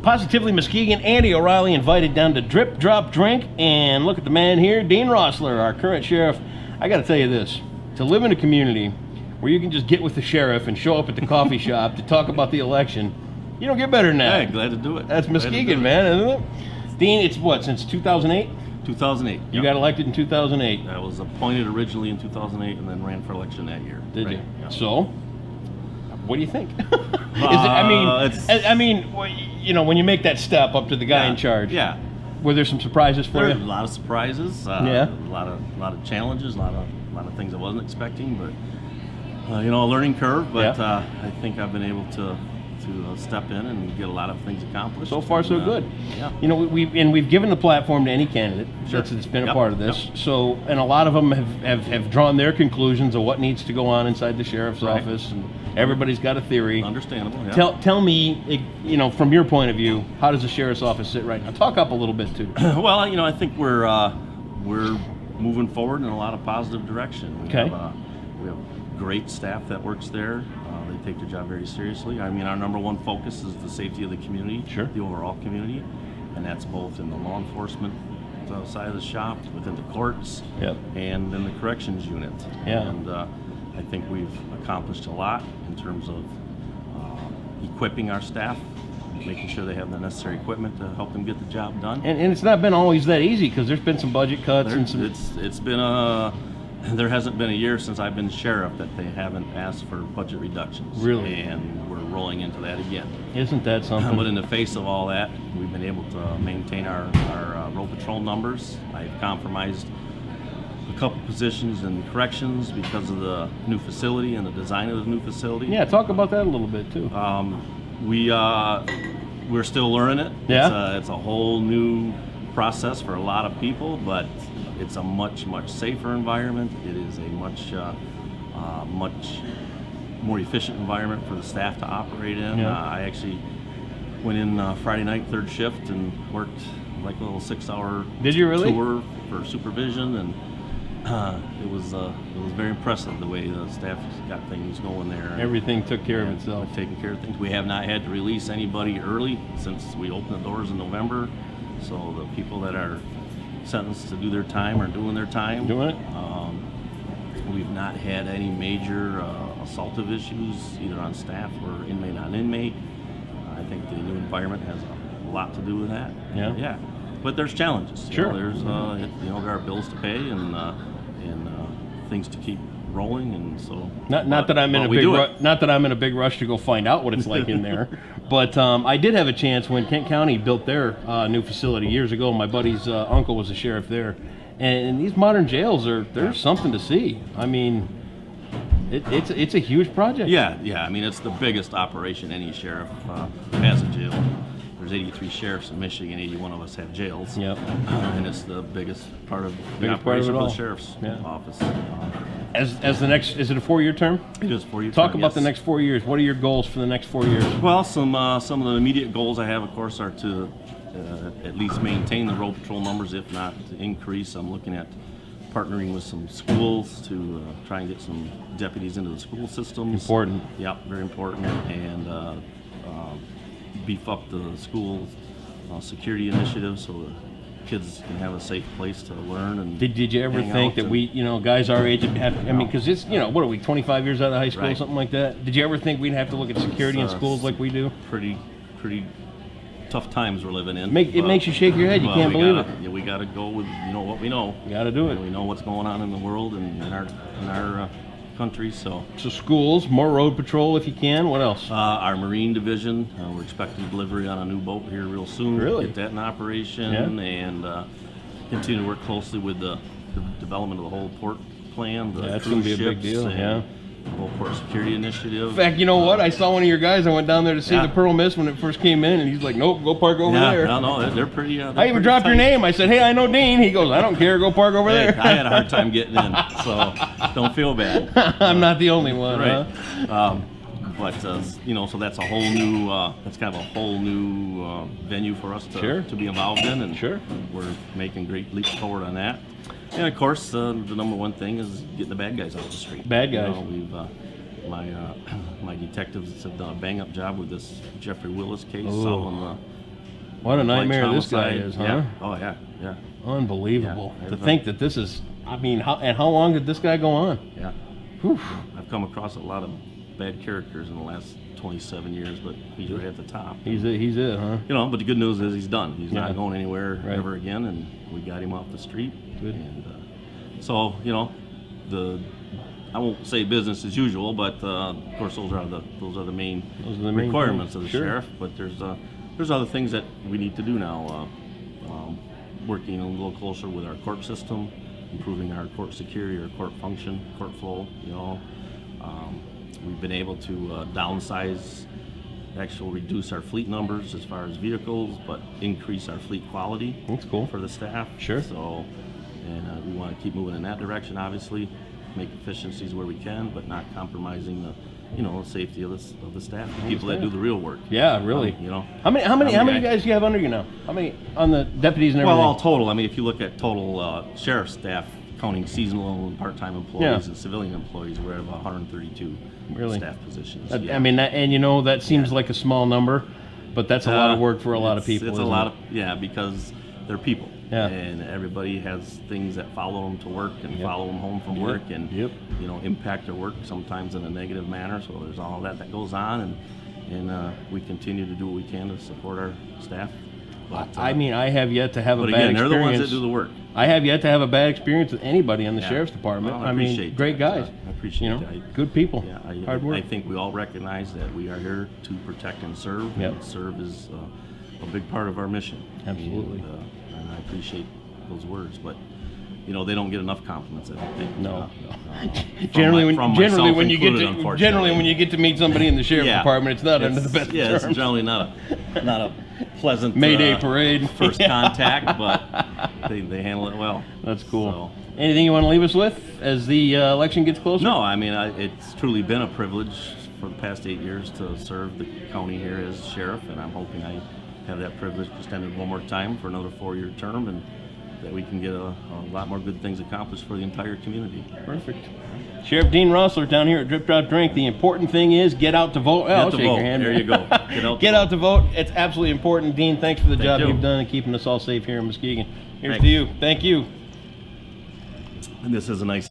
Positively Muskegon, Andy O'Reilly invited down to Drip Drop Drink, and look at the man here, Dean Roesler, our current sheriff. I got to tell you this, to live in a community where you can just get with the sheriff and show up at the coffee shop to talk about the election, you don't get better than that. Hey, glad to do it. That's Muskegon, man, isn't it? Dean, it's what, since 2008? 2008. You got elected in 2008. I was appointed originally in 2008 and then ran for election that year. Did you? Yeah. So, what do you think? I mean, you know, when you make that step up to the guy in charge. Yeah. Were there some surprises for you? A lot of surprises. Yeah. A lot of challenges. A lot of things I wasn't expecting, but you know, a learning curve. But I think I've been able to step in and get a lot of things accomplished. So far, so good. Yeah. You know, we've given the platform to any candidate that's been a part of this. So, and a lot of them have drawn their conclusions of what needs to go on inside the sheriff's office, and everybo's got a theory. Understandable. Yeah. Tell me, you know, from your point of view, how does the sheriff's office sit right now? Talk up a little bit too. Well, you know, I think we're moving forward in a lot of positive direction. We have great staff that works there. They take their job very seriously. I mean, our number one focus is the safety of the community, the overall community, and that's both in the law enforcement side of the shop, within the courts, and in the corrections unit. And I think we've accomplished a lot in terms of equipping our staff, making sure they have the necessary equipment to help them get the job done. And it's not been always that easy, because there's been some budget cuts and some. It's been there hasn't been a year since I've been sheriff that they haven't asked for budget reductions. Really? And we're rolling into that again. Isn't that something? But in the face of all that, we've been able to maintain our road patrol numbers. I've compromised a couple positions in corrections because of the new facility and the design of the new facility. Yeah, talk about that a little bit too. We're still learning it. Yeah. It's a whole new process for a lot of people, but it's a much safer environment. It is a much more efficient environment for the staff to operate in. I actually went in Friday night, third shift, and worked like a little 6-hour tour for supervision, and it was very impressive the way the staff got things going there. Everything took care of itself. Taking care of things. We have not had to release anybody early since we opened the doors in November, so the people that are sentenced to do their time are doing their time. Doing it. We've not had any major assaultive issues, either on staff or inmate on inmate. I think the new environment has a lot to do with that. Yeah. But there's challenges. Sure. There's there are bills to pay and things to keep rolling, and so. Not that I'm in a big rush to go find out what it's like in there, but I did have a chance when Kent County built their new facility years ago. My buddy's uncle was a sheriff there, and these modern jails there's something to see. I mean, it's a huge project. Yeah. I mean, it's the biggest operation any sheriff has a jail. There's 83 sheriffs in Michigan. 81 of us have jails. Yep. And it's the biggest part of the operation of the sheriff's office. As the next, is it a 4-year term? It is a 4-year term. Talk about the next 4 years. What are your goals for the next 4 years? Well, some of the immediate goals I have, of course, are to at least maintain the road patrol numbers, if not to increase. I'm looking at partnering with some schools to try and get some deputies into the school systems. Important. Yeah, very important. And beef up the school security initiatives so the kids can have a safe place to learn. And did you ever think that we, guys our age, would have? I mean, because it's, what are we, 25 years out of high school, something like that? Did you ever think we'd have to look at security in schools like we do? Pretty tough times we're living in. It makes you shake your head. You can't believe it. Yeah, we got to go with what we know. You got to do it. We know what's going on in the world and in our country. So schools, more road patrol if you can. What else? Our Marine Division. We're expecting delivery on a new boat here real soon. Really? Get that in operation and continue to work closely with the development of the whole port plan. That's going to be a big deal. The whole port security initiative. In fact, you know what? I saw one of your guys. I went down there to see the Pearl Mist when it first came in, and he's like, "Nope, go park over there." No, they're pretty. I even dropped your name. I said, "Hey, I know Dean." He goes, "I don't care. Go park over there." I had a hard time getting in, so don't feel bad. I'm not the only one, right? Huh? But so that's a whole new, that's kind of a whole new venue for us to be involved in, and we're making great leaps forward on that. And of course, the number one thing is getting the bad guys off the street. Bad guys. My detectives have done a bang-up job with this Jeffrey Willis case, solving What a nightmare this guy is, huh? Yeah. Oh yeah, yeah. Unbelievable. To think that this is, I mean, how long did this guy go on? Yeah. Whew. I've come across a lot of bad characters in the last 27 years, but he's right at the top. He's it, huh? You know, but the good news is he's done. He's not going anywhere ever again, and we got him off the street. Good. And so, you know, I won't say business as usual, but of course those are the main requirements of the sheriff. But there's other things that we need to do now. Working a little closer with our court system, improving our court security, our court function, court flow. You know, we've been able to downsize, reduce our fleet numbers as far as vehicles, but increase our fleet quality. That's cool for the staff. Sure. So, and we want to keep moving in that direction. Obviously, make efficiencies where we can, but not compromising the safety of the staff, the people that do the real work. Yeah, really. You know, how many guys do you have under you now? How many on the deputies and everything? Well, all total. I mean, if you look at total sheriff staff, counting seasonal and part-time employees and civilian employees, we're at about 132 staff positions. I mean, that seems like a small number, but that's a lot of work for a lot of people. It's a lot of because they're people. Yeah. And everybody has things that follow them to work and follow them home from work and impact their work sometimes in a negative manner. So there's all that goes on, and we continue to do what we can to support our staff. But, I mean, I have yet to have a bad experience. They're the ones that do the work. I have yet to have a bad experience with anybody in the sheriff's department. Well, I mean, great guys. I appreciate that. Good people. Yeah, hard work. I think we all recognize that we are here to protect and serve. Yep. And serve is a big part of our mission. Absolutely. And I appreciate those words, but they don't get enough compliments, I don't think. No. Generally, when you get to meet somebody in the sheriff department, it's not under the best terms. It's generally not a pleasant Mayday parade first contact, but they handle it well. That's cool. So, anything you want to leave us with as the election gets closer? No, I mean, it's truly been a privilege for the past 8 years to serve the county here as sheriff, and I'm hoping I have that privilege extended one more time for another 4-year term, and that we can get a lot more good things accomplished for the entire community. Perfect. Sheriff Dean Roesler down here at Drip Drop Drink. The important thing is get out to vote. I'll shake your hand. There you go. Get out to vote. It's absolutely important. Dean, thanks for the job you've done in keeping us all safe here in Muskegon. Here's to you. Thank you. And this is a nice